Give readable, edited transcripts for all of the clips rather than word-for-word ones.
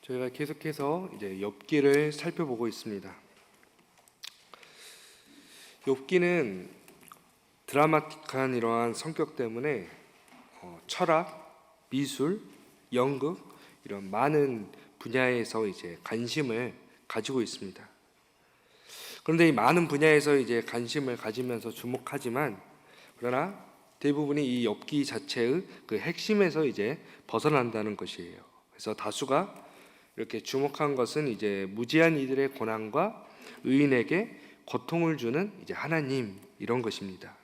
저희가 계속해서 이제 욥기를 살펴보고 있습니다. 욥기는 드라마틱한 이러한 성격 때문에 철학, 미술, 연극 이런 많은 분야에서 이제 관심을 가지고 있습니다. 그런데 이 많은 분야에서 이제 관심을 가지면서 주목하지만 그러나 대부분이 이 욥기 자체의 그 핵심에서 이제 벗어난다는 것이에요. 그래서 다수가 이렇게 주목한 것은 이제 무지한 이들의 고난과 의인에게 고통을 주는 이제 하나님 이런 것입니다.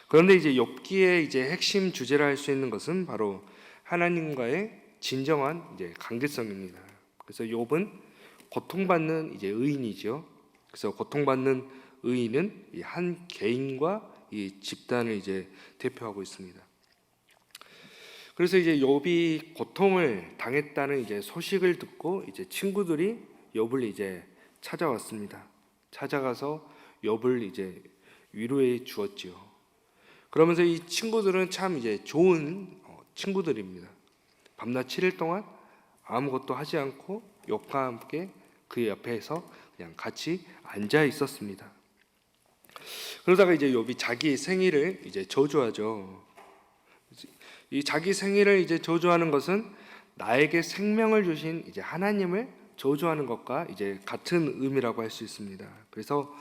그런데 이제 욥기의 이제 핵심 주제라 할 수 있는 것은 바로 하나님과의 진정한 이제 관계성입니다. 그래서 욥은 고통받는 이제 의인이죠. 그래서 고통받는 의인은 이 한 개인과 이 집단을 이제 대표하고 있습니다. 그래서 이제 욥이 고통을 당했다는 이제 소식을 듣고 이제 친구들이 욥을 이제 찾아왔습니다. 찾아가서 욥을 이제 위로해 주었지요. 그러면서 이 친구들은 참 이제 좋은 친구들입니다. 밤낮 7일 동안 아무것도 하지 않고 욥과 함께 그 옆에서 그냥 같이 앉아 있었습니다. 그러다가 이제 욥이 자기 생일을 이제 저주하죠. 이 자기 생일을 이제 저주하는 것은 나에게 생명을 주신 이제 하나님을 저주하는 것과 이제 같은 의미라고 할 수 있습니다. 그래서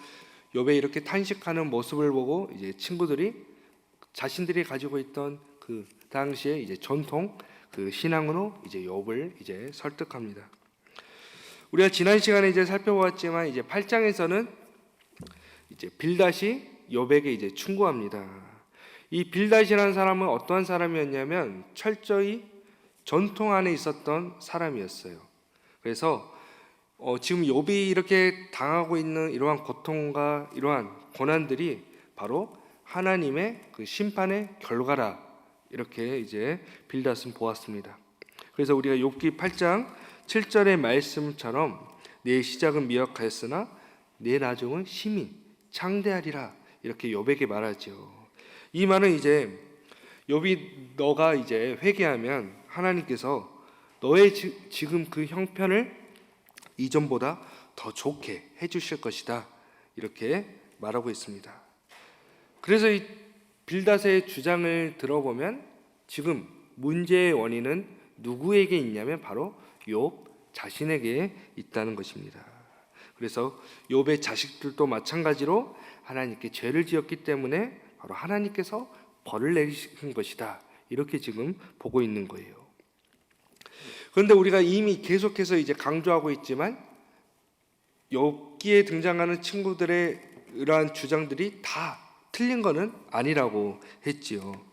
욥의 이렇게 탄식하는 모습을 보고 이제 친구들이 자신들이 가지고 있던 그 당시에 이제 전통 그 신앙으로 이제 욥을 이제 설득합니다. 우리가 지난 시간에 이제 살펴보았지만 이제 8장에서는 이제 빌닷이 욥에게 이제 충고합니다. 이 빌닷이라는 사람은 어떠한 사람이었냐면 철저히 전통 안에 있었던 사람이었어요. 그래서 지금 욥이 이렇게 당하고 있는 이러한 고통과 이러한 고난들이 바로 하나님의 그 심판의 결과라 이렇게 이제 빌닷은 보았습니다. 그래서 우리가 욥기 8장 7절의 말씀처럼 내 시작은 미약하였으나 내 나중은 심히 창대하리라 이렇게 욥에게 말하죠. 이 말은 이제 욥이 너가 이제 회개하면 하나님께서 너의 지금 그 형편을 이전보다 더 좋게 해주실 것이다 이렇게 말하고 있습니다. 그래서 이 빌닷의 주장을 들어보면 지금 문제의 원인은 누구에게 있냐면 바로 욥 자신에게 있다는 것입니다. 그래서 욥의 자식들도 마찬가지로 하나님께 죄를 지었기 때문에 바로 하나님께서 벌을 내리신 것이다 이렇게 지금 보고 있는 거예요. 그런데 우리가 이미 계속해서 이제 강조하고 있지만 욥기에 등장하는 친구들의 이러한 주장들이 다 틀린 것은 아니라고 했지요.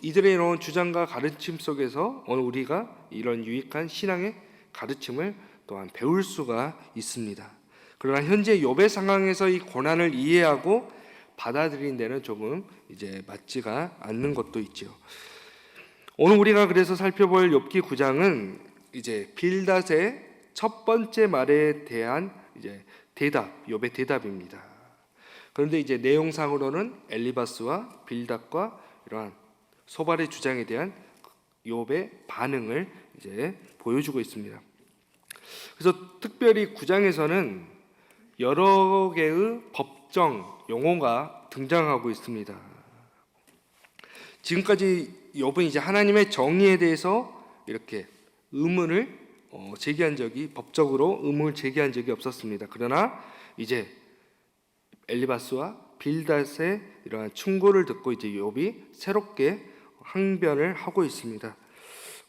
이들의 이런 주장과 가르침 속에서 오늘 우리가 이런 유익한 신앙의 가르침을 또한 배울 수가 있습니다. 그러나 현재 욥의 상황에서 이 고난을 이해하고 받아들인 데는 조금 이제 맞지가 않는 것도 있죠. 오늘 우리가 그래서 살펴볼 욥기 9장은 이제 빌닷의 첫 번째 말에 대한 이제 대답, 욥의 대답입니다. 그런데 이제 내용상으로는 엘리바스와 빌닷과 이러한 소발의 주장에 대한 욥의 반응을 이제 보여주고 있습니다. 그래서 특별히 9장에서는 여러 개의 법정 용어가 등장하고 있습니다. 지금까지 욥은 이제 하나님의 정의에 대해서 이렇게 의문을 제기한 적이 법적으로 의문을 제기한 적이 없었습니다. 그러나 이제 엘리바스와 빌닷의 이러한 충고를 듣고 이제 욥이 새롭게 항변을 하고 있습니다.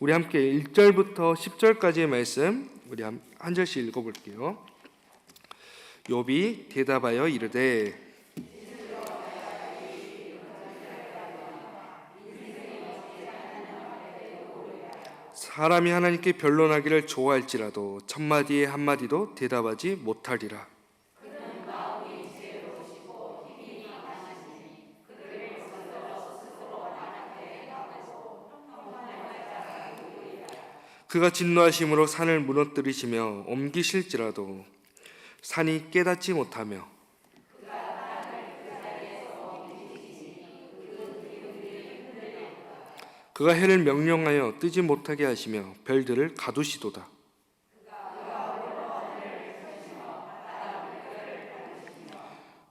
우리 함께 1절부터 10절까지의 말씀 우리 한 절씩 읽어볼게요. 욥이 대답하여 이르되 사람이 하나님께 변론하기를 좋아할지라도 첫마디에 한마디도 대답하지 못하리라. 그가 진노하심으로 산을 무너뜨리시며 옮기실지라도 산이 깨닫지 못하며 그가 해를 명령하여 뜨지 못하게 하시며 별들을 가두시도다.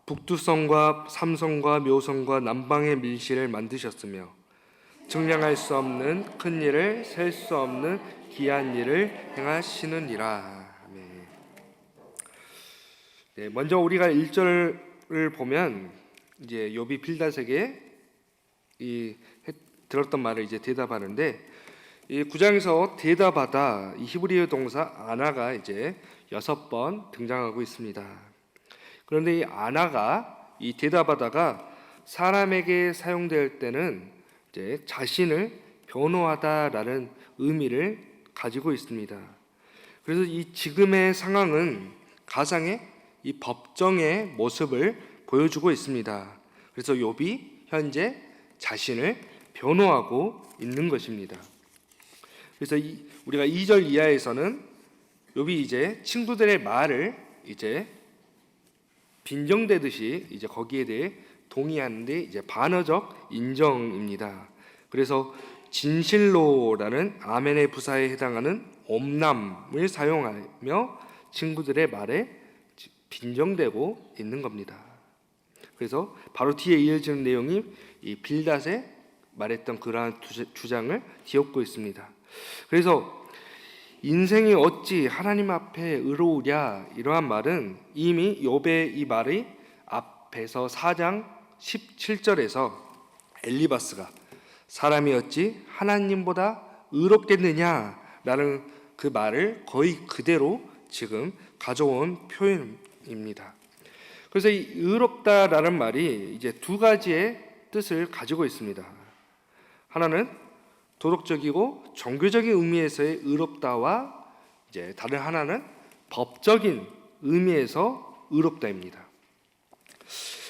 북두성과 삼성과 묘성과 남방의 밀실을 만드셨으며 측량할 수 없는 큰 일을 셀 수 없는 기한 일을 행하시느니라. 아멘. 네, 먼저 우리가 1절을 보면 이제 욥이 빌닷에게 들었던 말을 이제 대답하는데, 이 9장에서 대답하다 이 히브리어 동사 아나가 이제 6번 등장하고 있습니다. 그런데 이 아나가 이 대답하다가 사람에게 사용될 때는 이제 자신을 변호하다라는 의미를 가지고 있습니다. 그래서 이 지금의 상황은 가상의 이 법정의 모습을 보여주고 있습니다. 그래서 욥이 현재 자신을 변호하고 있는 것입니다. 그래서 우리가 2절 이하에서는 욥이 이제 친구들의 말을 이제 빈정대듯이 이제 거기에 대해 동의하는데 이제 반어적 인정입니다. 그래서 진실로라는 아멘의 부사에 해당하는 옴남을 사용하며 친구들의 말에 빈정대고 있는 겁니다. 그래서 바로 뒤에 이어지는 내용이 이 빌닷에 말했던 그러한 주장을 뒤엎고 있습니다. 그래서 인생이 어찌 하나님 앞에 의로우랴, 이러한 말은 이미 욥의 이 말이 앞에서 4장 17절에서 엘리바스가 사람이 어찌 하나님보다 의롭겠느냐라는 그 말을 거의 그대로 지금 가져온 표현입니다. 그래서 이 의롭다라는 말이 이제 두 가지의 뜻을 가지고 있습니다. 하나는 도덕적이고 종교적인 의미에서의 의롭다와 이제 다른 하나는 법적인 의미에서 의롭다입니다.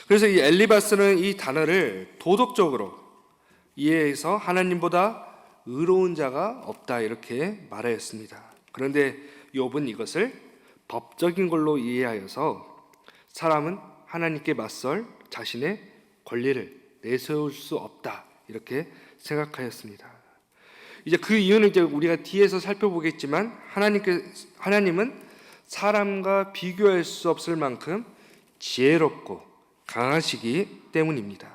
그래서 이 엘리바스는 이 단어를 도덕적으로 이해해서 하나님보다 의로운 자가 없다 이렇게 말하였습니다. 그런데 욥은 이것을 법적인 걸로 이해하여서 사람은 하나님께 맞설 자신의 권리를 내세울 수 없다 이렇게 생각하였습니다. 이제 그 이유는 이제 우리가 뒤에서 살펴보겠지만 하나님은 사람과 비교할 수 없을 만큼 지혜롭고 강하시기 때문입니다.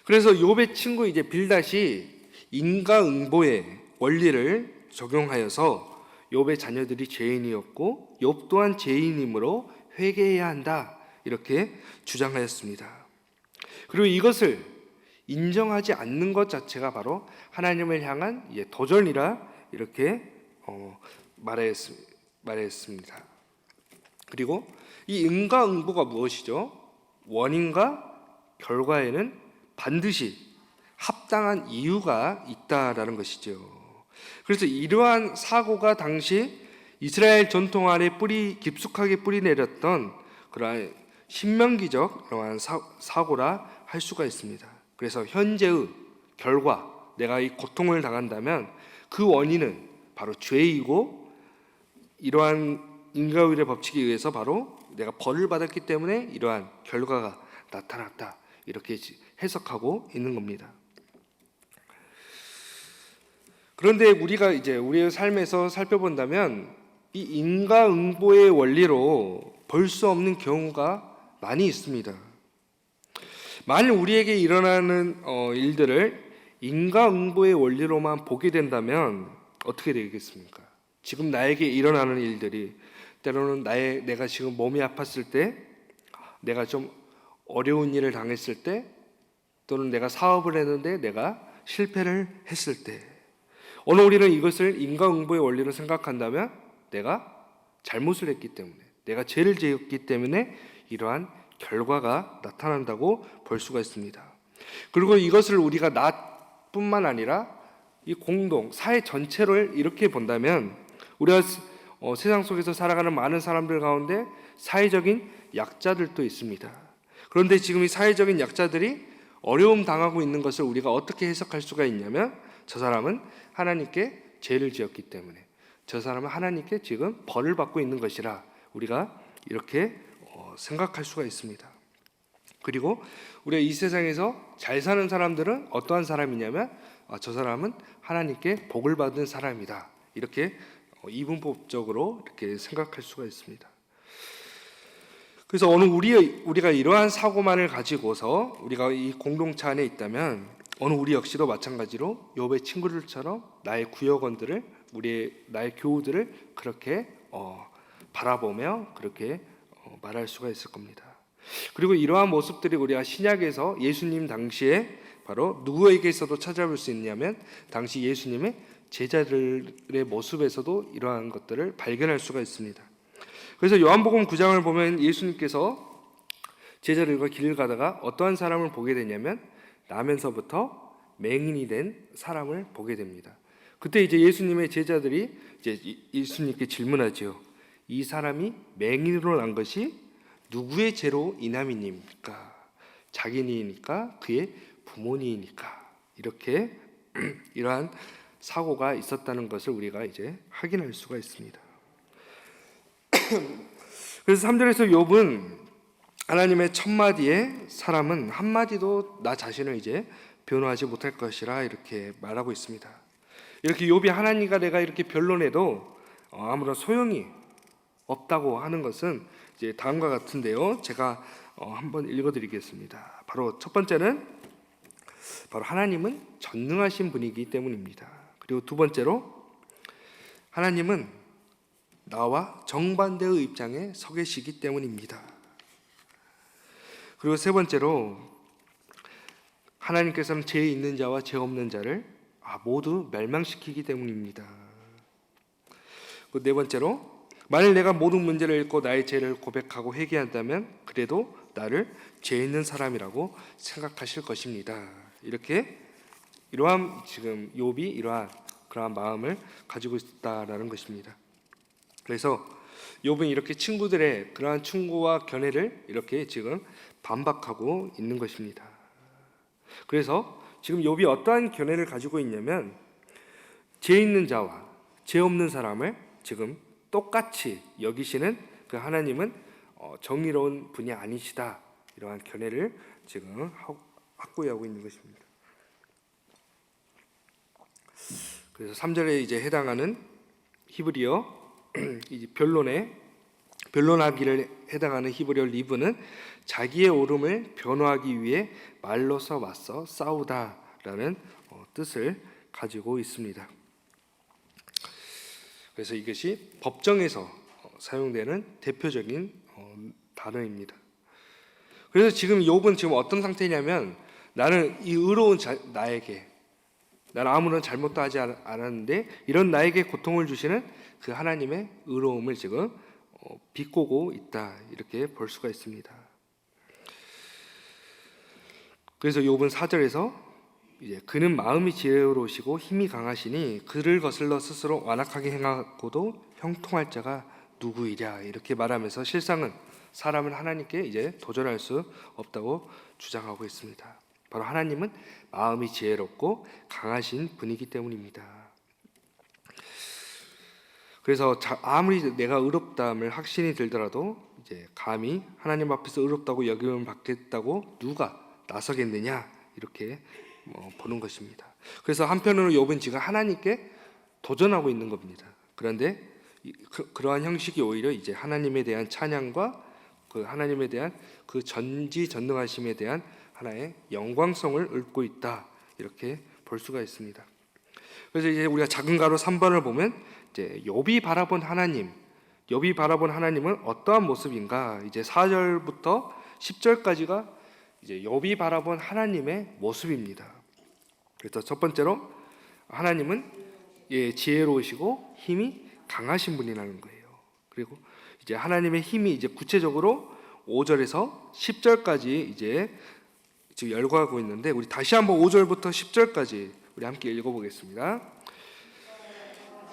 그래서 욥의 친구 이제 빌닷이 인과응보의 원리를 적용하여서 욥의 자녀들이 죄인이었고 욥 또한 죄인이므로 회개해야 한다 이렇게 주장하였습니다. 그리고 이것을 인정하지 않는 것 자체가 바로 하나님을 향한 도전이라 이렇게 말했습니다. 그리고 이 인과응보가 무엇이죠? 원인과 결과에는 반드시 합당한 이유가 있다라는 것이죠. 그래서 이러한 사고가 당시 이스라엘 전통 안에 깊숙하게 뿌리 내렸던 그러한 신명기적 그러한 사고라 할 수가 있습니다. 그래서 현재의 결과, 내가 이 고통을 당한다면 그 원인은 바로 죄이고 이러한 인과의례 법칙에 의해서 바로 내가 벌을 받았기 때문에 이러한 결과가 나타났다 이렇게 해석하고 있는 겁니다. 그런데 우리가 이제 우리의 삶에서 살펴본다면 이 인과응보의 원리로 벌 수 없는 경우가 많이 있습니다. 만일 우리에게 일어나는 일들을 인과응보의 원리로만 보게 된다면 어떻게 되겠습니까? 지금 나에게 일어나는 일들이 때로는 내가 지금 몸이 아팠을 때, 내가 좀 어려운 일을 당했을 때, 또는 내가 사업을 했는데 내가 실패를 했을 때, 오늘 우리는 이것을 인과응보의 원리로 생각한다면 내가 잘못을 했기 때문에, 내가 죄를 지었기 때문에 이러한 결과가 나타난다고 볼 수가 있습니다. 그리고 이것을 우리가 나뿐만 아니라 이 사회 전체를 이렇게 본다면 우리가 세상 속에서 살아가는 많은 사람들 가운데 사회적인 약자들도 있습니다. 그런데 지금 이 사회적인 약자들이 어려움 당하고 있는 것을 우리가 어떻게 해석할 수가 있냐면 저 사람은 하나님께 죄를 지었기 때문에 저 사람은 하나님께 지금 벌을 받고 있는 것이라 우리가 이렇게 생각할 수가 있습니다. 그리고 우리가 이 세상에서 잘 사는 사람들은 어떠한 사람이냐면 저 사람은 하나님께 복을 받은 사람이다. 이렇게 이분법적으로 이렇게 생각할 수가 있습니다. 그래서 우리가 이러한 사고만을 가지고서 우리가 이 공동체 안에 있다면 우리 역시도 마찬가지로 욥의 친구들처럼 나의 구역원들을 나의 교우들을 그렇게 바라보며 그렇게 말할 수가 있을 겁니다. 그리고 이러한 모습들이 우리가 신약에서 예수님 당시에 바로 누구에게서도 찾아볼 수 있냐면 당시 예수님의 제자들의 모습에서도 이러한 것들을 발견할 수가 있습니다. 그래서 요한복음 9장을 보면 예수님께서 제자들과 길을 가다가 어떠한 사람을 보게 되냐면 나면서부터 맹인이 된 사람을 보게 됩니다. 그때 이제 예수님의 제자들이 이제 예수님께 질문하죠. 이 사람이 맹인으로 난 것이 누구의 죄로 인함이니까? 자기니까 그의 부모니까? 이렇게 이러한 사고가 있었다는 것을 우리가 이제 확인할 수가 있습니다. 그래서 3절에서 욥은 하나님의 첫 마디에 사람은 한 마디도 나 자신을 이제 변호하지 못할 것이라 이렇게 말하고 있습니다. 이렇게 욥이 하나님과 내가 이렇게 변론해도 아무런 소용이 없다고 하는 것은 이제 다음과 같은데요. 제가 한번 읽어드리겠습니다. 바로 첫 번째는 바로 하나님은 전능하신 분이기 때문입니다. 그리고 두 번째로 하나님은 나와 정반대의 입장에 서 계시기 때문입니다. 그리고 세 번째로 하나님께서는 죄 있는 자와 죄 없는 자를 모두 멸망시키기 때문입니다. 네 번째로 만일 내가 모든 문제를 읽고 나의 죄를 고백하고 회개한다면 그래도 나를 죄 있는 사람이라고 생각하실 것입니다. 이렇게 이러한 지금 욥이 이러한 그러한 마음을 가지고 있다라는 것입니다. 그래서 욥은 이렇게 친구들의 그러한 충고와 견해를 이렇게 지금 반박하고 있는 것입니다. 그래서 지금 욥이 어떠한 견해를 가지고 있냐면 죄 있는 자와 죄 없는 사람을 지금 똑같이 여기시는 그 하나님은 정의로운 분이 아니시다. 이러한 견해를 지금 확고히하고 있는 것입니다. 그래서 3절에 이제 해당하는 히브리어 이제 변론하기를 해당하는 히브리어 리브는 자기의 옳음을 변호하기 위해 말로서 맞서 싸우다라는 뜻을 가지고 있습니다. 그래서 이것이 법정에서 사용되는 대표적인 단어입니다. 그래서 지금 욥은 지금 어떤 상태냐면 나는 이 의로운 나에게 나는 아무런 잘못도 하지 않았는데 이런 나에게 고통을 주시는 그 하나님의 의로움을 지금 비꼬고 있다 이렇게 볼 수가 있습니다. 그래서 욥은 4절에서 이제 그는 마음이 지혜로우시고 힘이 강하시니 그를 거슬러 스스로 완악하게 행하고도 형통할 자가 누구이랴 이렇게 말하면서 실상은 사람은 하나님께 이제 도전할 수 없다고 주장하고 있습니다. 바로 하나님은 마음이 지혜롭고 강하신 분이기 때문입니다. 그래서 아무리 내가 의롭다함을 확신이 들더라도 이제 감히 하나님 앞에서 의롭다고 여김을 받겠다고 누가 나서겠느냐 이렇게 보는 것입니다. 그래서 한편으로 욥은 지금 하나님께 도전하고 있는 겁니다. 그런데 그러한 형식이 오히려 이제 하나님에 대한 찬양과 그 하나님에 대한 그 전지전능하심에 대한 하나의 영광성을 읊고 있다 이렇게 볼 수가 있습니다. 그래서 이제 우리가 작은 가로 3번을 보면 이제 욥이 바라본 하나님은 어떠한 모습인가? 이제 4절부터 10절까지가 이제 욥이 바라본 하나님의 모습입니다. 그래서 첫 번째로 하나님은 지혜로우시고 힘이 강하신 분이라는 거예요. 그리고 이제 하나님의 힘이 이제 구체적으로 5절에서 10절까지 이제 지금 열거하고 있는데 우리 다시 한번 5절부터 10절까지 우리 함께 읽어보겠습니다.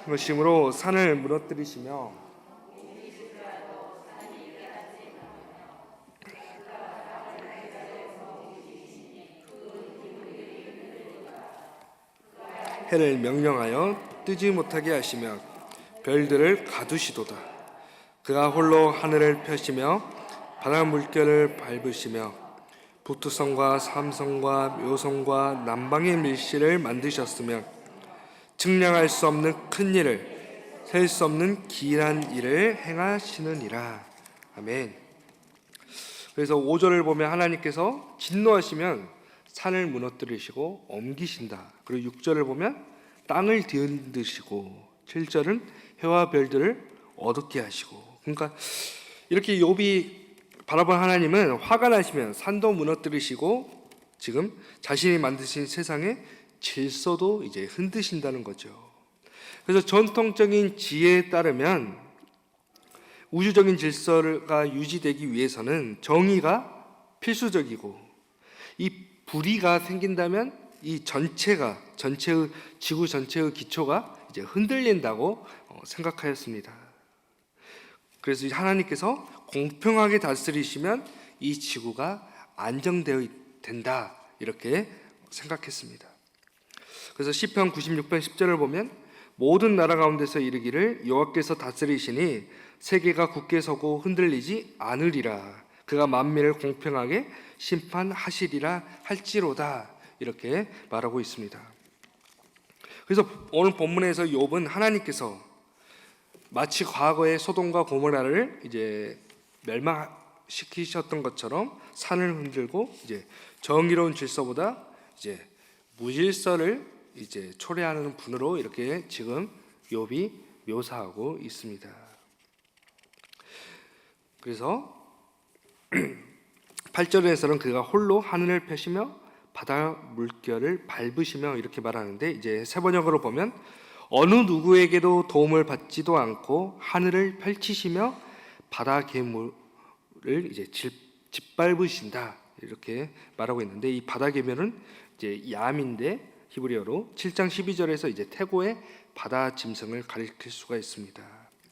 그것이므로 산을 무너뜨리시며 해를 명령하여 뜨지 못하게 하시며 별들을 가두시도다. 그가 홀로 하늘을 펴시며 바다 물결을 밟으시며 도트성과 삼성과 묘성과 남방의 밀실을 만드셨으며 측량할 수 없는 큰 일을 셀 수 없는 기이한 일을 행하시느니라. 아멘. 그래서 5절을 보면 하나님께서 진노하시면 산을 무너뜨리시고 옮기신다. 그리고 6절을 보면 땅을 뒤흔드시고 7절은 해와 별들을 어둡게 하시고. 그러니까 이렇게 욥이 바라본 하나님은 화가 나시면 산도 무너뜨리시고 지금 자신이 만드신 세상의 질서도 이제 흔드신다는 거죠. 그래서 전통적인 지혜에 따르면 우주적인 질서가 유지되기 위해서는 정의가 필수적이고, 이 불의가 생긴다면 이 전체의 지구 전체의 기초가 이제 흔들린다고 생각하였습니다. 그래서 하나님께서 공평하게 다스리시면 이 지구가 안정되어 된다, 이렇게 생각했습니다. 그래서 시편 96편 10절을 보면 모든 나라 가운데서 이르기를 여호와께서 다스리시니 세계가 굳게 서고 흔들리지 않으리라. 그가 만민을 공평하게 심판하시리라 할지로다, 이렇게 말하고 있습니다. 그래서 오늘 본문에서 욥은 하나님께서 마치 과거의 소돔과 고모라를 이제 멸망시키셨던 것처럼 산을 흔들고 이제 정의로운 질서보다 이제 무질서를 이제 초래하는 분으로 이렇게 지금 욥이 묘사하고 있습니다. 그래서 8절에서는 그가 홀로 하늘을 펴시며 바다 물결을 밟으시며 이렇게 말하는데, 이제 세번역으로 보면 어느 누구에게도 도움을 받지도 않고 하늘을 펼치시며 바다 괴물을 이제 짓밟으신다, 이렇게 말하고 있는데, 이 바다 괴물은 이제 얌인데 히브리어로 7장 12절에서 이제 태고의 바다 짐승을 가리킬 수가 있습니다.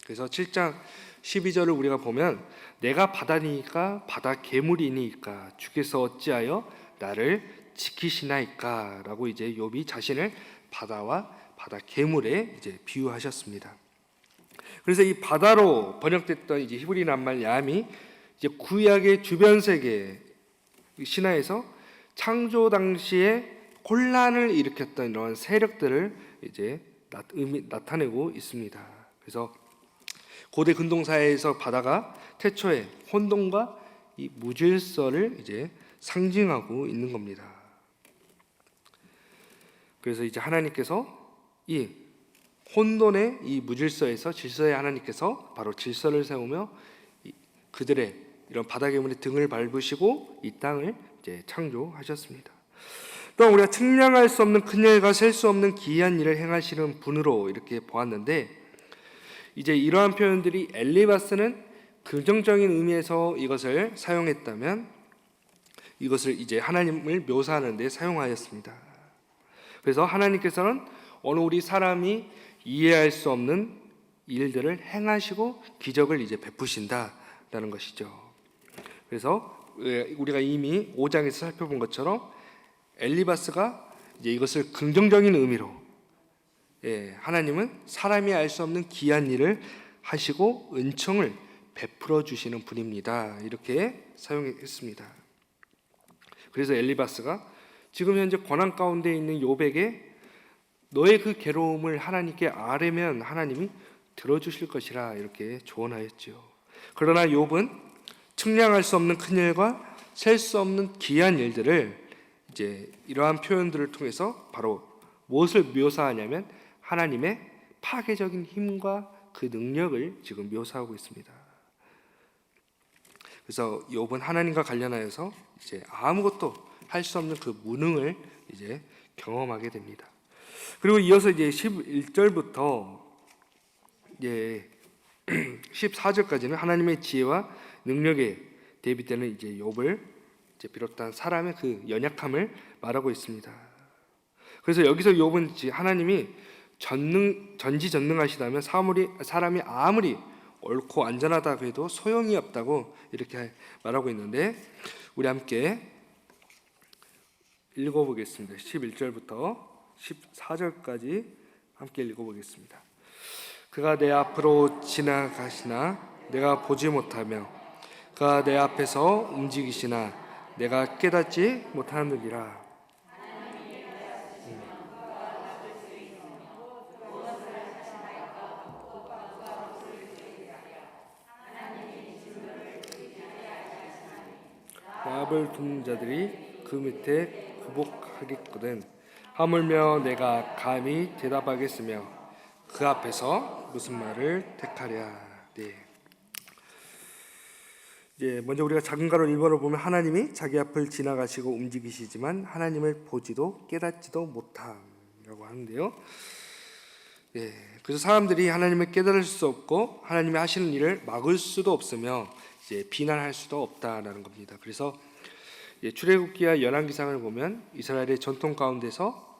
그래서 7장 12절을 우리가 보면 내가 바다니까 바다 괴물이니까 주께서 어찌하여 나를 지키시나이까 라고 이제 욥이 자신을 바다와 바다 괴물에 이제 비유하셨습니다. 그래서 이 바다로 번역됐던 이제 히브리 낱말 얌이 이제 구약의 주변 세계 신화에서 창조 당시에 혼란을 일으켰던 이런 세력들을 이제 나타내고 있습니다. 그래서 고대 근동사회에서 바다가 태초에 혼돈과 이 무질서를 이제 상징하고 있는 겁니다. 그래서 이제 하나님께서 이 혼돈의 이 무질서에서 질서의 하나님께서 바로 질서를 세우며 그들의 이런 바다 괴물의 등을 밟으시고 이 땅을 이제 창조하셨습니다. 또한 우리가 측량할 수 없는 큰 일과 셀 수 없는 기이한 일을 행하시는 분으로 이렇게 보았는데, 이제 이러한 표현들이 엘리바스는 긍정적인 의미에서 이것을 사용했다면 이것을 이제 하나님을 묘사하는 데 사용하였습니다. 그래서 하나님께서는 어느 우리 사람이 이해할 수 없는 일들을 행하시고 기적을 이제 베푸신다라는 것이죠. 그래서 우리가 이미 5장에서 살펴본 것처럼 엘리바스가 이제 이것을 긍정적인 의미로, 하나님은 사람이 알 수 없는 기이한 일을 하시고 은총을 베풀어 주시는 분입니다, 이렇게 사용했습니다. 그래서 엘리바스가 지금 현재 고난 가운데 있는 욥에게 너의 그 괴로움을 하나님께 아뢰면 하나님이 들어주실 것이라 이렇게 조언하였죠. 그러나 욥은 측량할 수 없는 큰 일과 셀 수 없는 기이한 일들을 이제 이러한 표현들을 통해서 바로 무엇을 묘사하냐면 하나님의 파괴적인 힘과 그 능력을 지금 묘사하고 있습니다. 그래서 욥은 하나님과 관련하여서 이제 아무것도 할 수 없는 그 무능을 이제 경험하게 됩니다. 그리고 이어서 이제 11절부터 이제 14절까지는 하나님의 지혜와 능력에 대비되는 이제 욥을 이제 비롯한 사람의 그 연약함을 말하고 있습니다. 그래서 여기서 욥은 하나님이 전지전능하시다면 사람이 아무리 옳고 안전하다고 해도 소용이 없다고 이렇게 말하고 있는데, 우리 함께 읽어보겠습니다. 11절부터 14절까지 함께 읽어보겠습니다. 그가 내 앞으로 지나가시나 내가 보지 못하며 그가 내 앞에서 움직이시나 내가 깨닫지 못하느니라. 라합을 돕는 자들이 그 밑에 굴복하겠거든. 하물며 내가 감히 대답하겠으며 그 앞에서 무슨 말을 택하랴. 네. 이제 먼저 우리가 작은 가로 1번을 보면 하나님이 자기 앞을 지나가시고 움직이시지만 하나님을 보지도 깨닫지도 못함이라고 하는데요. 예, 그래서 사람들이 하나님을 깨달을 수 없고 하나님이 하시는 일을 막을 수도 없으며 이제 비난할 수도 없다라는 겁니다. 그래서 출애굽기와 열왕기상을 보면 이스라엘의 전통 가운데서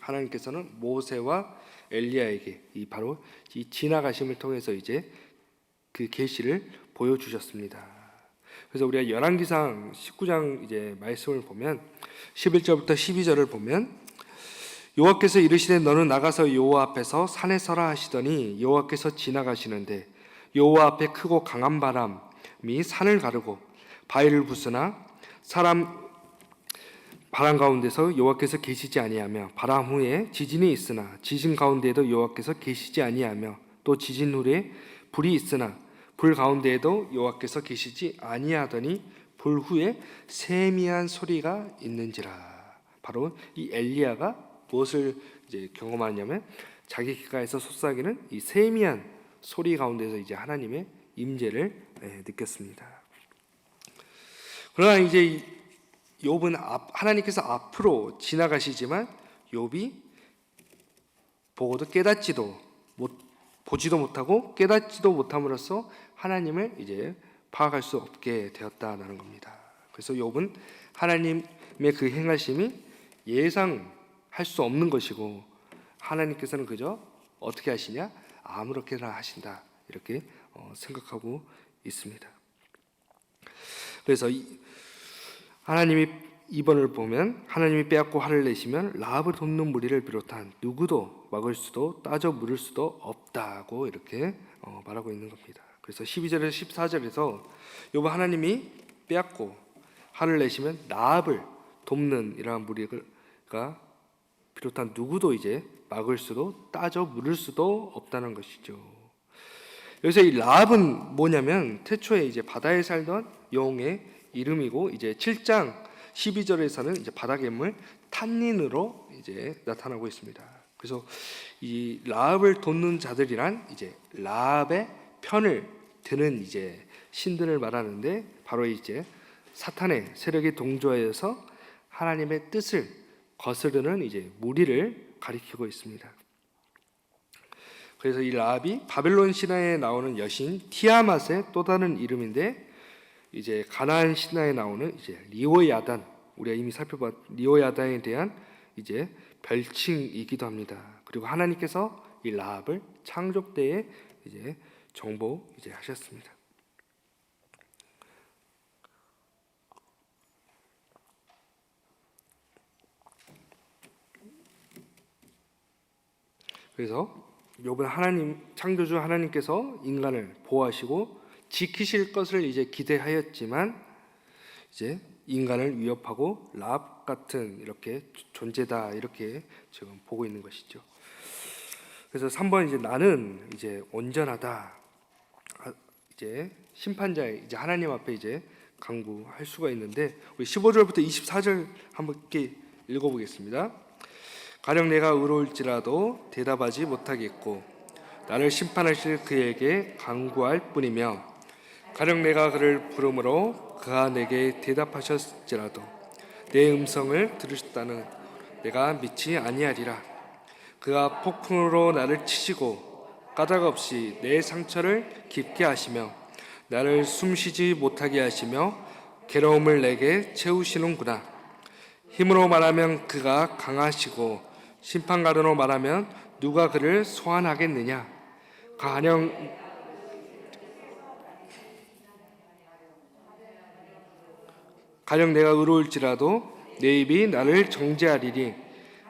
하나님께서는 모세와 엘리야에게 바로 이 지나가심을 통해서 이제 그 계시를 보여주셨습니다. 그래서 우리가 열왕기상 19장 이제 말씀을 보면 11절부터 12절을 보면 여호와께서 이르시되 너는 나가서 여호와 앞에서 산에 서라 하시더니 여호와께서 지나가시는데 여호와 앞에 크고 강한 바람이 산을 가르고 바위를 부수나 사람 바람 가운데서 여호와께서 계시지 아니하며 바람 후에 지진이 있으나 지진 가운데에도 여호와께서 계시지 아니하며 또 지진 후에 불이 있으나 불 가운데에도 여호와께서 계시지 아니하더니 불 후에 세미한 소리가 있는지라. 바로 이 엘리야가 무엇을 이제 경험하냐면 자기 귓가에서 솟아나는 이 세미한 소리 가운데서 이제 하나님의 임재를 느꼈습니다. 그러나 이제 욥은 하나님께서 앞으로 지나가시지만 욥이 보지도 못하고 깨닫지도 못함으로써 하나님을 이제 파악할 수 없게 되었다라는 겁니다. 그래서 욥은 하나님의 그 행하심이 예상할 수 없는 것이고 하나님께서는 그저 어떻게 하시냐? 아무렇게나 하신다 이렇게 생각하고 있습니다. 그래서 하나님이 2번을 보면 하나님이 빼앗고 화를 내시면 라합을 돕는 무리를 비롯한 누구도 막을 수도 따져 물을 수도 없다고 이렇게 말하고 있는 겁니다. 그래서 12절에서 14절에서 욥은 하나님이 빼앗고 화를 내시면 라합을 돕는 이러한 무리가 비롯한 누구도 이제 막을 수도 따져 물을 수도 없다는 것이죠. 여기서 이 라합은 뭐냐면 태초에 이제 바다에 살던 영의 이름이고 이제 7장 12절에서는 이제 바다 괴물 탄닌으로 이제 나타나고 있습니다. 그래서 이 라합을 돕는 자들이란 이제 라합의 편을 드는 이제 신들을 말하는데 바로 이제 사탄의 세력이 동조하여서 하나님의 뜻을 거스르는 이제 무리를 가리키고 있습니다. 그래서 이 라합이 바벨론 신화에 나오는 여신 티아맛의 또 다른 이름인데 이제 가나안 신화에 나오는 이제 리오야단, 우리가 이미 살펴본 리오야단에 대한 이제 별칭이기도 합니다. 그리고 하나님께서 이 라합을 창조 때에 이제 정보 이제 하셨습니다. 그래서 욥은 하나님 창조주 하나님께서 인간을 보호하시고 지키실 것을 이제 기대하였지만 이제 인간을 위협하고 라합 같은 이렇게 존재다 이렇게 지금 보고 있는 것이죠. 그래서 3번 이제 나는 이제 온전하다. 이제 심판자의 이제 하나님 앞에 이제 강구할 수가 있는데 우리 15절부터 24절 한번 이렇게 읽어보겠습니다. 가령 내가 의로울지라도 대답하지 못하겠고 나를 심판하실 그에게 강구할 뿐이며 가령 내가 그를 부름으로 그가 내게 대답하셨지라도 내 음성을 들으셨다는 내가 믿지 아니하리라. 그가 폭풍으로 나를 치시고 까닭없이 내 상처를 깊게 하시며 나를 숨쉬지 못하게 하시며 괴로움을 내게 채우시는구나. 힘으로 말하면 그가 강하시고 심판가로로 말하면 누가 그를 소환하겠느냐. 가령 내가 의로울지라도 내 입이 나를 정죄하리니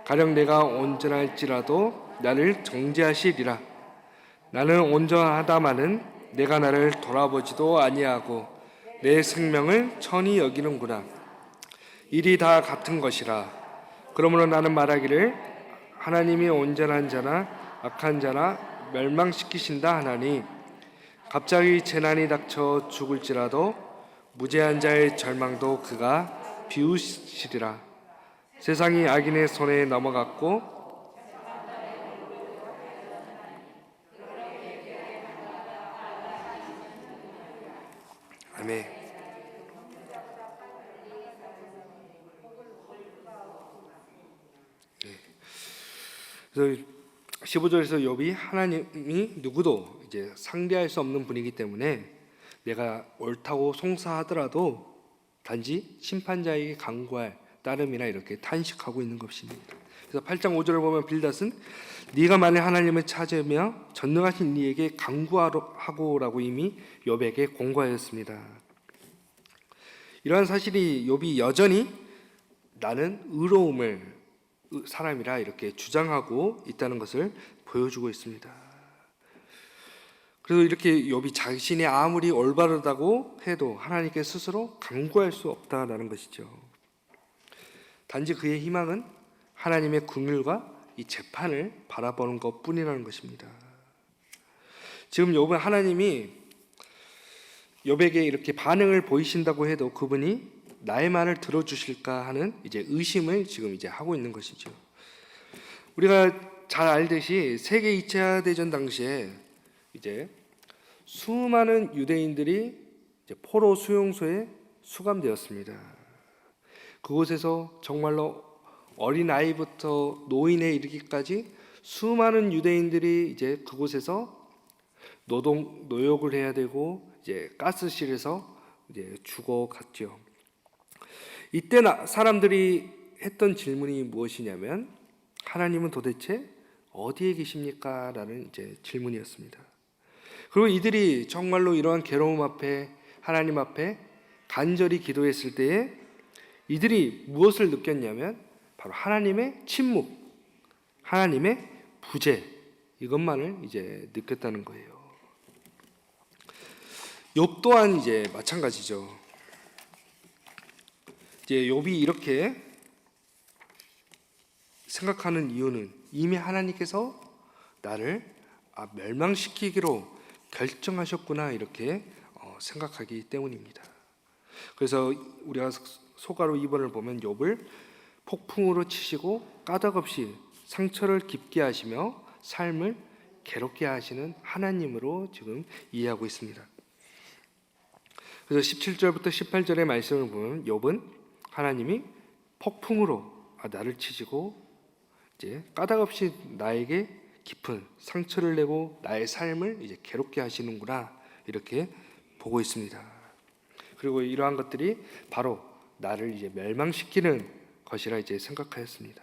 가령 내가 온전할지라도 나를 정죄하시리라. 나는 온전하다마는 내가 나를 돌아보지도 아니하고 내 생명을 천히 여기는구나. 일이 다 같은 것이라. 그러므로 나는 말하기를 하나님이 온전한 자나 악한 자나 멸망시키신다 하나니 갑자기 재난이 닥쳐 죽을지라도 무죄한 자의 절망도 그가 비우시리라. 세상이 악인의 손에 넘어갔고 아멘. 그래서 15절에서 욥이 하나님이 누구도 이제 상대할 수 없는 분이기 때문에 내가 옳다고 송사하더라도 단지 심판자에게 간구할 따름이나 이렇게 탄식하고 있는 것입니다. 그래서 8장 5절을 보면 빌닷은 네가 만일 하나님을 찾으며 전능하신 이에게 간구하고라고 이미 욥에게 공고하였습니다. 이러한 사실이 욥이 여전히 나는 의로움을 사람이라 이렇게 주장하고 있다는 것을 보여주고 있습니다. 그래서 이렇게 욥이 자신이 아무리 올바르다고 해도 하나님께 스스로 간구할 수 없다라는 것이죠. 단지 그의 희망은 하나님의 긍휼과 이 재판을 바라보는 것뿐이라는 것입니다. 지금 욥은 하나님이 욥에게 이렇게 반응을 보이신다고 해도 그분이 나의 말을 들어주실까 하는 이제 의심을 지금 이제 하고 있는 것이죠. 우리가 잘 알듯이 세계 2차 대전 당시에 이제 수많은 유대인들이 이제 포로 수용소에 수감되었습니다. 그곳에서 정말로 어린 아이부터 노인에 이르기까지 수많은 유대인들이 이제 그곳에서 노역을 해야 되고 이제 가스실에서 이제 죽어갔죠. 이때 사람들이 했던 질문이 무엇이냐면 하나님은 도대체 어디에 계십니까? 라는 이제 질문이었습니다. 그리고 이들이 정말로 이러한 괴로움 앞에 하나님 앞에 간절히 기도했을 때에 이들이 무엇을 느꼈냐면 바로 하나님의 침묵, 하나님의 부재, 이것만을 이제 느꼈다는 거예요. 욥 또한 이제 마찬가지죠. 이제 욥이 이렇게 생각하는 이유는 이미 하나님께서 나를 멸망시키기로 결정하셨구나 이렇게 생각하기 때문입니다. 그래서 우리가 소가로 2번을 보면 욥을 폭풍으로 치시고 까닭없이 상처를 깊게 하시며 삶을 괴롭게 하시는 하나님으로 지금 이해하고 있습니다. 그래서 17절부터 18절의 말씀을 보면 욥은 하나님이 폭풍으로 나를 치시고 이제 까닭없이 나에게 깊은 상처를 내고 나의 삶을 이제 괴롭게 하시는구나 이렇게 보고 있습니다. 그리고 이러한 것들이 바로 나를 이제 멸망시키는 것이라 이제 생각하였습니다.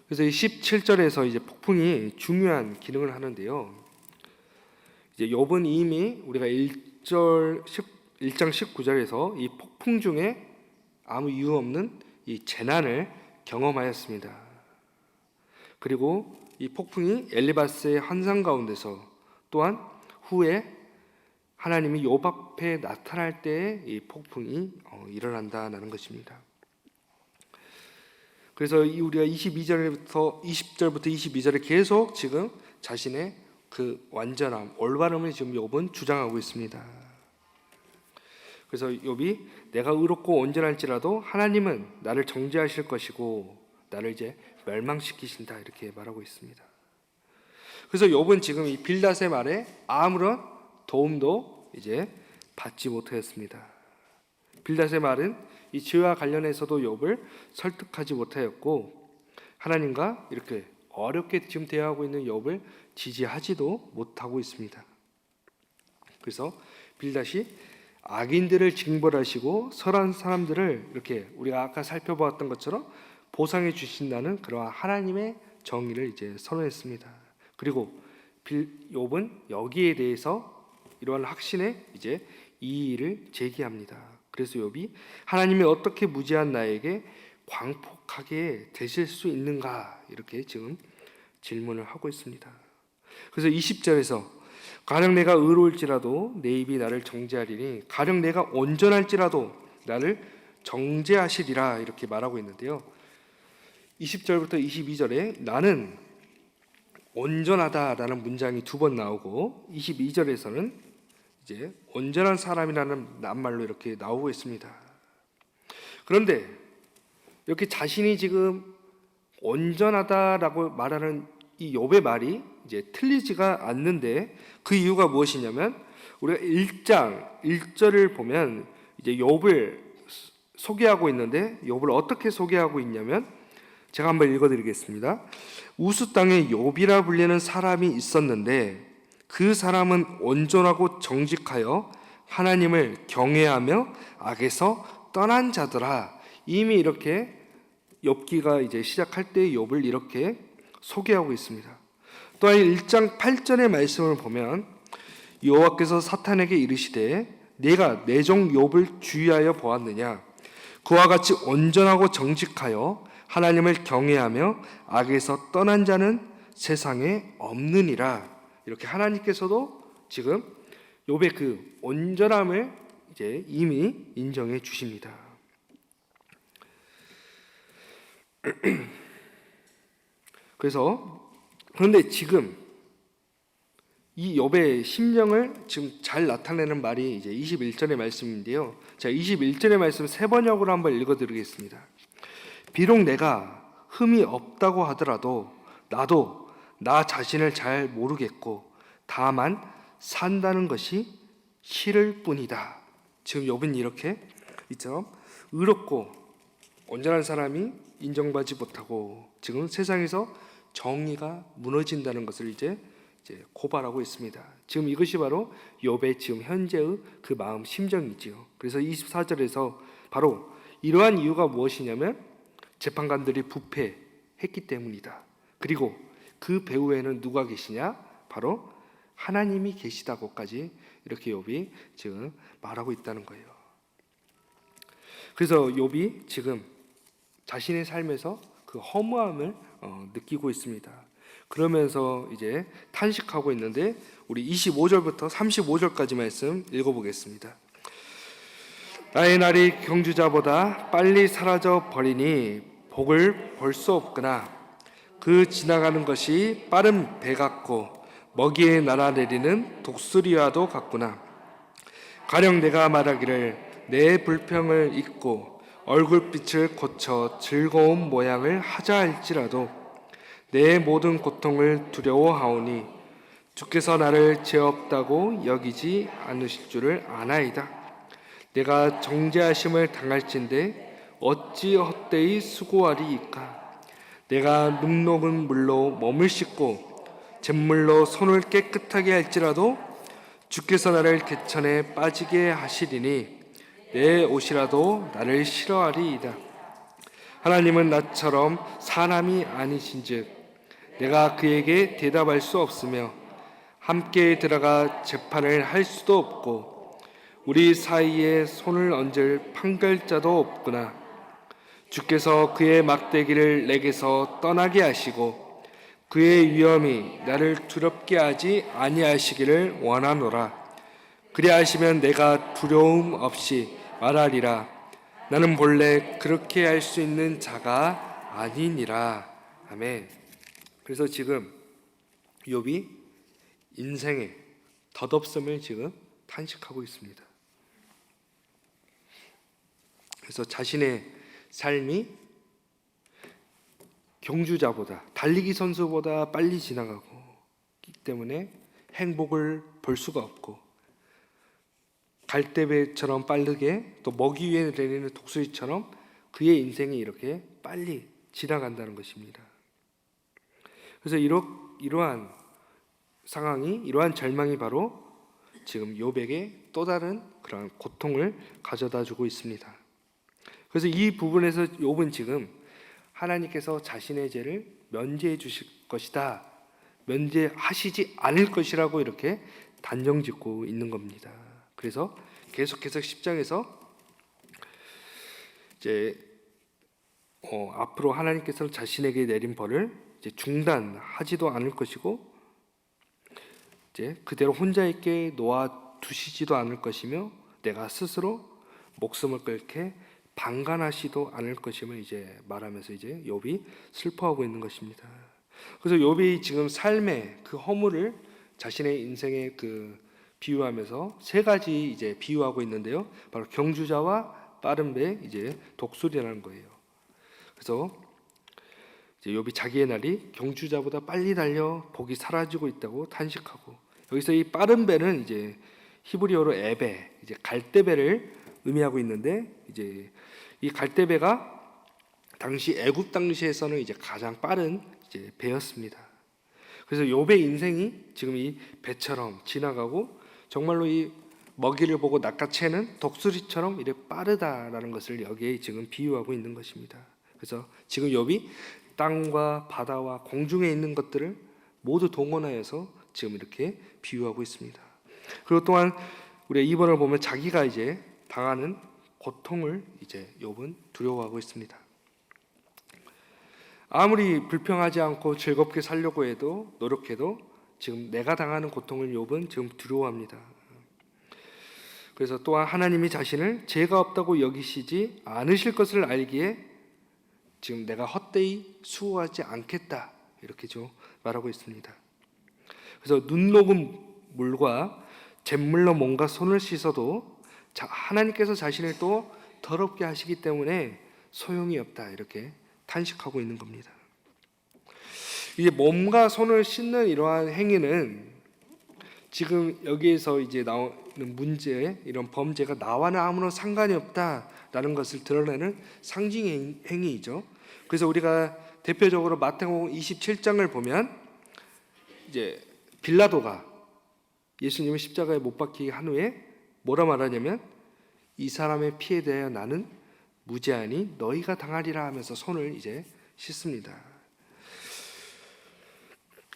그래서 이 17절에서 이제 폭풍이 중요한 기능을 하는데요. 이제 욥은 이미 우리가 1장 19절에서 이 폭풍 중에 아무 이유 없는 이 재난을 경험하였습니다. 그리고 이 폭풍이 엘리바스의 환상 가운데서 또한 후에 하나님이 욥 앞에 나타날 때에 이 폭풍이 일어난다는 것입니다. 그래서 우리가 22절부터 22절에 계속 지금 자신의 그 완전함, 올바름을 지금 욥은 주장하고 있습니다. 그래서 욥이 내가 의롭고 온전할지라도 하나님은 나를 정죄하실 것이고 나를 이제 멸망시키신다 이렇게 말하고 있습니다. 그래서 욥은 지금 이 빌닷의 말에 아무런 도움도 이제 받지 못하였습니다. 빌닷의 말은 이 죄와 관련해서도 욥을 설득하지 못하였고 하나님과 이렇게 어렵게 지금 대화하고 있는 욥을 지지하지도 못하고 있습니다. 그래서 빌닷이 악인들을 징벌하시고 선한 사람들을 이렇게 우리가 아까 살펴보았던 것처럼 보상해 주신다는 그러한 하나님의 정의를 이제 선언했습니다. 그리고 욥은 여기에 대해서 이러한 확신에 이제 이의를 제기합니다. 그래서 욥이 하나님이 어떻게 무지한 나에게 광폭하게 되실 수 있는가 이렇게 지금 질문을 하고 있습니다. 그래서 20절에서 가령 내가 의로울지라도 내 입이 나를 정죄하리니 가령 내가 온전할지라도 나를 정죄하시리라 이렇게 말하고 있는데요. 20절부터 22절에 나는 온전하다라는 문장이 두 번 나오고 22절에서는 이제 온전한 사람이라는 낱말로 이렇게 나오고 있습니다. 그런데 이렇게 자신이 지금 온전하다라고 말하는 이 욥의 말이 이제 틀리지가 않는데 그 이유가 무엇이냐면 우리가 1장 1절을 보면 이제 욥을 소개하고 있는데 욥을 어떻게 소개하고 있냐면 제가 한번 읽어드리겠습니다. 우스 땅에 욥이라 불리는 사람이 있었는데 그 사람은 온전하고 정직하여 하나님을 경외하며 악에서 떠난 자더라. 이미 이렇게 욥기가 이제 시작할 때 욥을 이렇게 소개하고 있습니다. 또한 1장 8절의 말씀을 보면 여호와께서 사탄에게 이르시되 네가 내 종 욥을 주의하여 보았느냐 그와 같이 온전하고 정직하여 하나님을 경외하며 악에서 떠난 자는 세상에 없느니라. 이렇게 하나님께서도 지금 욥의 그 온전함을 이제 이미 인정해 주십니다. 그런데 지금 이 욥의 심령을 지금 잘 나타내는 말이 이제 21절의 말씀인데요. 자, 21절의 말씀 세 번역으로 한번 읽어드리겠습니다. 비록 내가 흠이 없다고 하더라도 나도 나 자신을 잘 모르겠고 다만 산다는 것이 싫을 뿐이다. 지금 욥은 이렇게 이처럼 의롭고 온전한 사람이 인정받지 못하고 지금 세상에서 정의가 무너진다는 것을 이제 고발하고 있습니다. 지금 이것이 바로 욥의 지금 현재의 그 마음 심정이지요. 그래서 24절에서 바로 이러한 이유가 무엇이냐면 재판관들이 부패했기 때문이다. 그리고 그 배후에는 누가 계시냐? 바로 하나님이 계시다고까지 이렇게 욥이 지금 말하고 있다는 거예요. 그래서 욥이 지금 자신의 삶에서 그 허무함을 느끼고 있습니다. 그러면서 이제 탄식하고 있는데 우리 25절부터 35절까지 말씀 읽어보겠습니다. 나의 날이 경주자보다 빨리 사라져 버리니 복을 볼 수 없구나. 그 지나가는 것이 빠른 배 같고 먹이에 날아내리는 독수리와도 같구나. 가령 내가 말하기를 내 불평을 잊고 얼굴빛을 고쳐 즐거운 모양을 하자 할지라도 내 모든 고통을 두려워하오니 주께서 나를 죄 없다고 여기지 않으실 줄을 아나이다. 내가 정죄하심을 당할진대 어찌 헛되이 수고하리이까. 내가 눅눅은 물로 몸을 씻고 잿물로 손을 깨끗하게 할지라도 주께서 나를 개천에 빠지게 하시리니 내 옷이라도 나를 싫어하리이다. 하나님은 나처럼 사람이 아니신즉 내가 그에게 대답할 수 없으며 함께 들어가 재판을 할 수도 없고 우리 사이에 손을 얹을 판결자도 없구나. 주께서 그의 막대기를 내게서 떠나게 하시고 그의 위엄이 나를 두렵게 하지 아니하시기를 원하노라. 그리하시면 내가 두려움 없이 말하리라. 나는 본래 그렇게 할 수 있는 자가 아니니라. 아멘. 그래서 지금 욥이 인생의 덧없음을 지금 탄식하고 있습니다. 그래서 자신의 삶이 경주자보다 달리기 선수보다 빨리 지나가고 있기 때문에 행복을 볼 수가 없고 갈대배처럼 빠르게 또 먹이 위에 내리는 독수리처럼 그의 인생이 이렇게 빨리 지나간다는 것입니다. 그래서 이러한 상황이 이러한 절망이 바로 지금 욥에게 또 다른 그러한 고통을 가져다 주고 있습니다. 그래서 이 부분에서 욥은 지금 하나님께서 자신의 죄를 면제해 주실 것이다, 면제하시지 않을 것이라고 이렇게 단정짓고 있는 겁니다. 그래서 계속해서 10장에서 이제 앞으로 하나님께서 자신에게 내린 벌을 이제 중단하지도 않을 것이고 이제 그대로 혼자 있게 놓아 두시지도 않을 것이며 내가 스스로 목숨을 끊게 방관하시도 않을 것임을 이제 말하면서 이제 욥이 슬퍼하고 있는 것입니다. 그래서 욥이 지금 삶의 그 허물을 자신의 인생에 그 비유하면서 세 가지 이제 비유하고 있는데요. 바로 경주자와 빠른 배, 이제 독수리라는 거예요. 그래서 이제 욥이 자기의 날이 경주자보다 빨리 달려 복이 사라지고 있다고 탄식하고, 여기서 이 빠른 배는 이제 히브리어로 에베, 이제 갈대배를 의미하고 있는데, 이제 이 갈대배가 당시 애굽 당시에서는 이제 가장 빠른 이제 배였습니다. 그래서 욥의 인생이 지금 이 배처럼 지나가고 정말로 이 먹이를 보고 낚아채는 독수리처럼 이렇게 빠르다라는 것을 여기에 지금 비유하고 있는 것입니다. 그래서 지금 욥이 땅과 바다와 공중에 있는 것들을 모두 동원하여서 지금 이렇게 비유하고 있습니다. 그리고 또한 우리 2번을 보면 자기가 이제 당하는 고통을 이제 욥은 두려워하고 있습니다. 아무리 불평하지 않고 즐겁게 살려고 해도 노력해도 지금 내가 당하는 고통을 욥은 지금 두려워합니다. 그래서 또한 하나님이 자신을 죄가 없다고 여기시지 않으실 것을 알기에 지금 내가 헛되이 수고하지 않겠다, 이렇게 좀 말하고 있습니다. 그래서 눈 녹은 물과 잿물로 뭔가 손을 씻어도 하나님께서 자신을 또 더럽게 하시기 때문에 소용이 없다, 이렇게 탄식하고 있는 겁니다. 이게 몸과 손을 씻는 이러한 행위는 지금 여기에서 이제 나오는 문제, 이런 범죄가 나와는 아무런 상관이 없다라는 것을 드러내는 상징 행위이죠. 그래서 우리가 대표적으로 마태복음 27장을 보면 이제 빌라도가 예수님을 십자가에 못 박히게 한 후에 뭐라 말하냐면, 이 사람의 피에 대하여 나는 무죄하니 너희가 당하리라 하면서 손을 이제 씻습니다.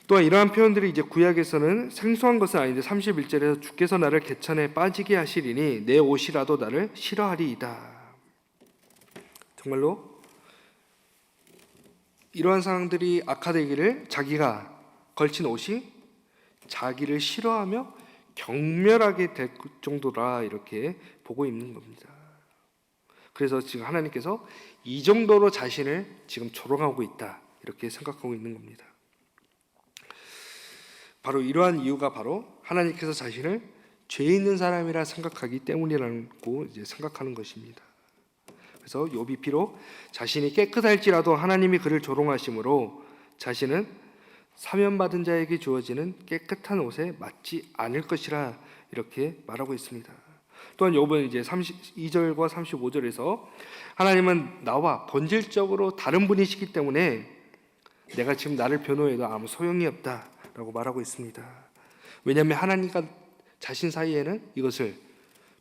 또한 이러한 표현들이 이제 구약에서는 생소한 것은 아닌데 31절에서 주께서 나를 개천에 빠지게 하시리니 내 옷이라도 나를 싫어하리이다. 정말로 이러한 상황들이 악화되기를 자기가 걸친 옷이 자기를 싫어하며 경멸하게 될 정도라, 이렇게 보고 있는 겁니다. 그래서 지금 하나님께서 이 정도로 자신을 지금 조롱하고 있다, 이렇게 생각하고 있는 겁니다. 바로 이러한 이유가 바로 하나님께서 자신을 죄 있는 사람이라 생각하기 때문이라고 이제 생각하는 것입니다. 그래서 욥이 비록 자신이 깨끗할지라도 하나님이 그를 조롱하심으로 자신은 사면받은 자에게 주어지는 깨끗한 옷에 맞지 않을 것이라, 이렇게 말하고 있습니다. 또한 욥은 이제 32절과 35절에서 하나님은 나와 본질적으로 다른 분이시기 때문에 내가 지금 나를 변호해도 아무 소용이 없다라고 말하고 있습니다. 왜냐하면 하나님과 자신 사이에는 이것을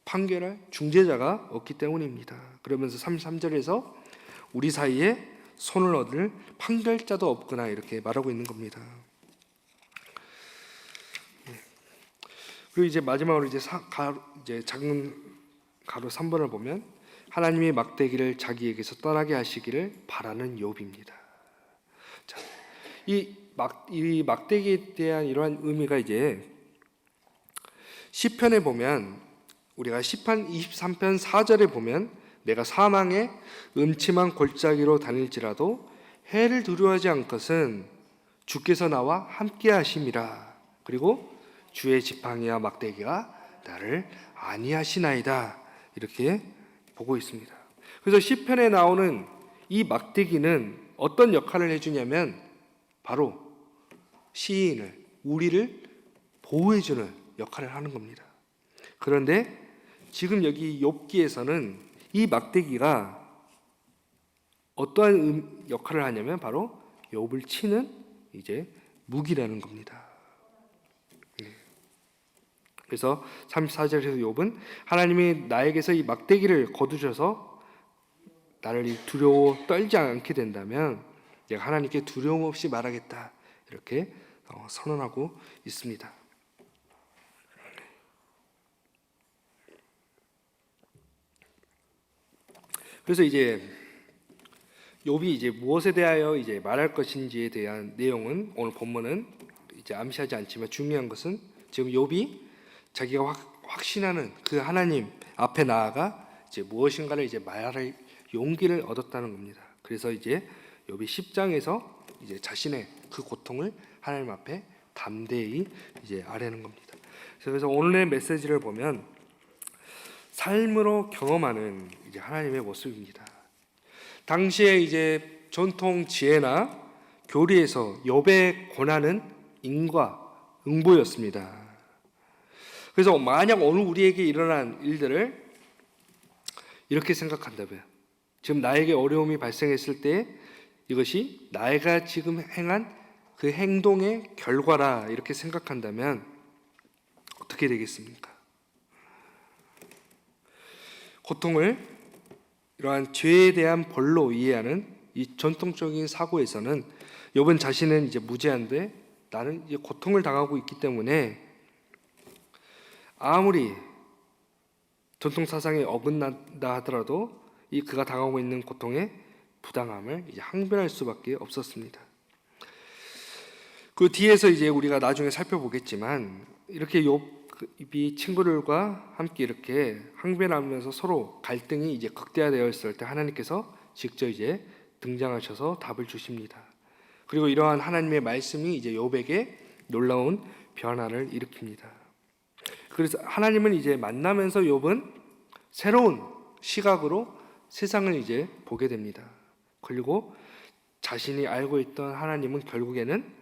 판결할 중재자가 없기 때문입니다. 그러면서 33절에서 우리 사이에 손을 얻을 판결자도 없구나, 이렇게 말하고 있는 겁니다. 그리고 이제 마지막으로 이제 작은 가로 3번을 보면 하나님이 막대기를 자기에게서 떠나게 하시기를 바라는 욥입니다. 자, 이 막대기에 대한 이러한 의미가 이제 시편에 보면, 우리가 시편 23편 4절에 보면 내가 사망의 음침한 골짜기로 다닐지라도 해를 두려워하지 않것은 주께서 나와 함께 하심이라. 그리고 주의 지팡이와 막대기가 나를 안위하시나이다, 이렇게 보고 있습니다. 그래서 시편에 나오는 이 막대기는 어떤 역할을 해주냐면 바로 시인을, 우리를 보호해주는 역할을 하는 겁니다. 그런데 지금 여기 욥기에서는 이 막대기가 어떠한 역할을 하냐면 바로 욥을 치는 이제 무기라는 겁니다. 그래서 34절에서 욥은 하나님이 나에게서 이 막대기를 거두셔서 나를 두려워 떨지 않게 된다면 내가 하나님께 두려움 없이 말하겠다, 이렇게 선언하고 있습니다. 그래서 이제 욥이 이제 무엇에 대하여 이제 말할 것인지에 대한 내용은 오늘 본문은 이제 암시하지 않지만 중요한 것은 지금 욥이 자기가 확신하는 그 하나님 앞에 나아가 이제 무엇인가를 이제 말할 용기를 얻었다는 겁니다. 그래서 이제 욥이 10장에서 이제 자신의 그 고통을 하나님 앞에 담대히 이제 아뢰는 겁니다. 그래서 오늘의 메시지를 보면 삶으로 경험하는 이제 하나님의 모습입니다. 당시에 이제 전통 지혜나 교리에서 욥의 고난은 인과 응보였습니다. 그래서 만약 오늘 우리에게 일어난 일들을 이렇게 생각한다면, 지금 나에게 어려움이 발생했을 때 이것이 내가 지금 행한 그 행동의 결과라 이렇게 생각한다면 어떻게 되겠습니까? 고통을 이러한 죄에 대한 벌로 이해하는 이 전통적인 사고에서는 욥은 자신은 이제 무죄한데 나는 이제 고통을 당하고 있기 때문에 아무리 전통 사상에 어긋난다 하더라도 이 그가 당하고 있는 고통의 부당함을 이제 항변할 수밖에 없었습니다. 그 뒤에서 이제 우리가 나중에 살펴보겠지만 이렇게 욥이 친구들과 함께 이렇게 항변하면서 서로 갈등이 이제 극대화되어 있을 때 하나님께서 직접 이제 등장하셔서 답을 주십니다. 그리고 이러한 하나님의 말씀이 이제 욥에게 놀라운 변화를 일으킵니다. 그래서 하나님은 이제 만나면서 욥은 새로운 시각으로 세상을 이제 보게 됩니다. 그리고 자신이 알고 있던 하나님은 결국에는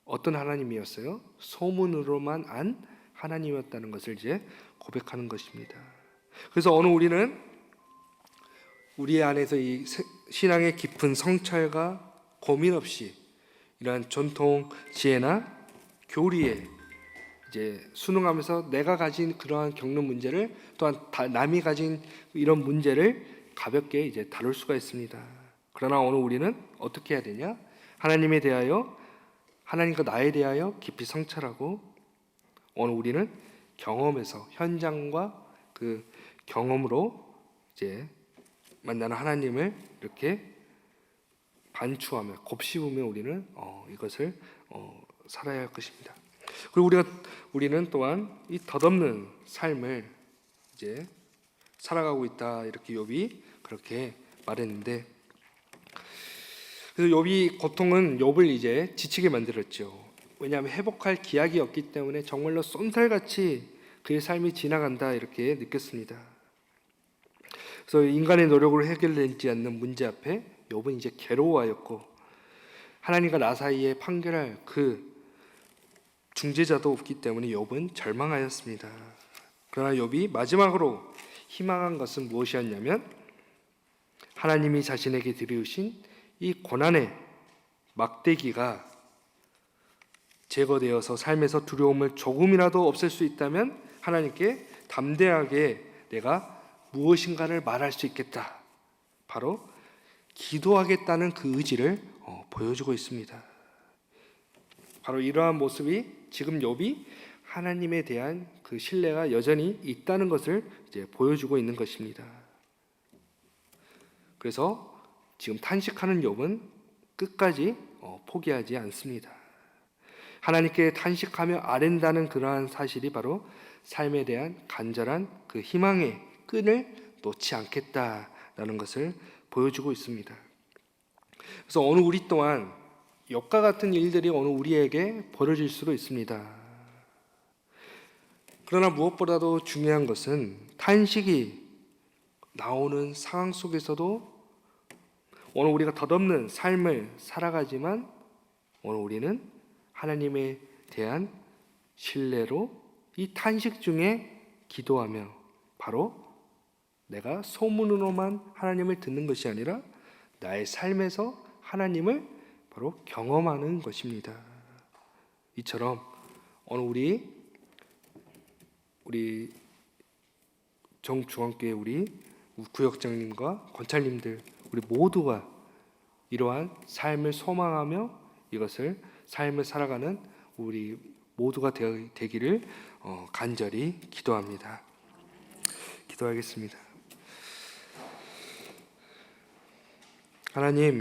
어떤 하나님이었어요? 소문으로만 안 하나님이었다는 것을 이제 고백하는 것입니다. 그래서 오늘 우리는 우리 안에서 이 신앙의 깊은 성찰과 고민 없이 이러한 전통 지혜나 교리에 이제 순응하면서 내가 가진 그러한 겪는 문제를 또한 남이 가진 이런 문제를 가볍게 이제 다룰 수가 있습니다. 그러나 오늘 우리는 어떻게 해야 되냐? 하나님에 대하여, 하나님과 나에 대하여 깊이 성찰하고 오늘 우리는 경험에서 현장과 그 경험으로 이제 만나는 하나님을 이렇게 반추하며 곱씹으며 우리는 이것을 살아야 할 것입니다. 그리고 우리는 또한 이 덧없는 삶을 이제 살아가고 있다 이렇게 욥이 그렇게 말했는데, 그래서 욥이 고통은 욥을 이제 지치게 만들었죠. 왜냐하면 회복할 기약이 없기 때문에 정말로 쏜살같이 그의 삶이 지나간다 이렇게 느꼈습니다. 그래서 인간의 노력으로 해결되지 않는 문제 앞에 욥은 이제 괴로워하였고 하나님과 나 사이에 판결할 그 중재자도 없기 때문에 욥은 절망하였습니다. 그러나 욥이 마지막으로 희망한 것은 무엇이었냐면 하나님이 자신에게 들이우신 이 고난의 막대기가 제거되어서 삶에서 두려움을 조금이라도 없앨 수 있다면 하나님께 담대하게 내가 무엇인가를 말할 수 있겠다. 바로 기도하겠다는 그 의지를 보여주고 있습니다. 바로 이러한 모습이 지금 욥이 하나님에 대한 그 신뢰가 여전히 있다는 것을 이제 보여주고 있는 것입니다. 그래서 지금 탄식하는 욥은 끝까지 포기하지 않습니다. 하나님께 탄식하며 아랜다는 그러한 사실이 바로 삶에 대한 간절한 그 희망의 끈을 놓지 않겠다라는 것을 보여주고 있습니다. 그래서 오늘 우리 또한 욥과 같은 일들이 오늘 우리에게 벌어질 수도 있습니다. 그러나 무엇보다도 중요한 것은 탄식이 나오는 상황 속에서도 오늘 우리가 덧없는 삶을 살아가지만 오늘 우리는 하나님에 대한 신뢰로 이 탄식 중에 기도하며 바로 내가 소문으로만 하나님을 듣는 것이 아니라 나의 삶에서 하나님을 바로 경험하는 것입니다. 이처럼 오늘 우리 정중앙교회 우리 구역장님과 권찰님들 우리 모두가 이러한 삶을 소망하며 이것을 삶을 살아가는 우리 모두가 되기를 간절히 기도합니다. 기도하겠습니다. 하나님,